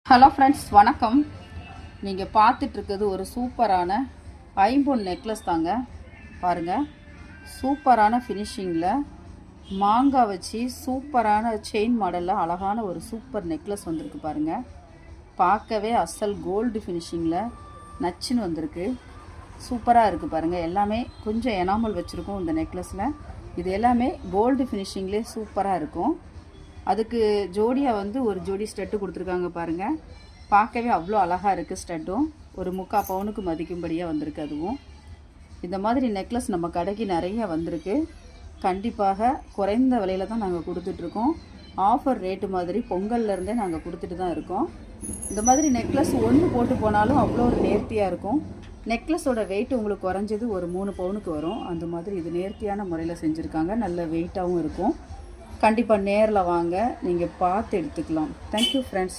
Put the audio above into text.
Hello friends, வணக்கம். நீங்கள் பார்த்துட்ருக்கிறது ஒரு சூப்பரான ஐம்பொன் நெக்லஸ் தாங்க. பாருங்கள், சூப்பரான ஃபினிஷிங்கில் மாங்காய் வச்சு சூப்பரான செயின் மாடலில் அழகான ஒரு சூப்பர் நெக்லஸ் வந்திருக்கு. பாருங்கள், பார்க்கவே அசல் கோல்டு ஃபினிஷிங்கில் நச்சுன்னு வந்திருக்கு. சூப்பராக இருக்குது பாருங்கள். எல்லாமே கொஞ்சம் எனாமல் வச்சுருக்கோம் இந்த நெக்லஸில். இது எல்லாமே கோல்டு ஃபினிஷிங்லேயே சூப்பராக இருக்கும். அதுக்கு ஜோடியாக ஒரு ஜோடி ஸ்டட்டு கொடுத்துருக்காங்க பாருங்கள். பார்க்கவே அவ்வளோ அழகாக இருக்குது. ஸ்டட்டும் ஒரு 3/4 பவுனுக்கு மதிக்கும்படியாக வந்திருக்கு. அதுவும் இந்த மாதிரி நெக்லஸ் நம்ம கடைக்கு நிறைய வந்திருக்கு. கண்டிப்பாக குறைந்த விலையில் தான் நாங்கள் கொடுத்துட்ருக்கோம். ஆஃபர் ரேட்டு மாதிரி பொங்கல்லேருந்தே நாங்கள் கொடுத்துட்டு தான் இருக்கோம். இந்த மாதிரி நெக்லஸ் ஒன்று போட்டு போனாலும் அவ்வளோ ஒரு நேர்த்தியாக இருக்கும். நெக்லஸோட வெயிட் உங்களுக்கு குறைஞ்சது ஒரு 3 பவுனுக்கு வரும். அந்த மாதிரி இது நேர்த்தியான முறையில் செஞ்சுருக்காங்க. நல்ல வெயிட்டாகவும் இருக்கும். கண்டிப்பாக நேரில் வாங்க, நீங்கள் பார்த்து எடுத்துக்கலாம். Thank you friends.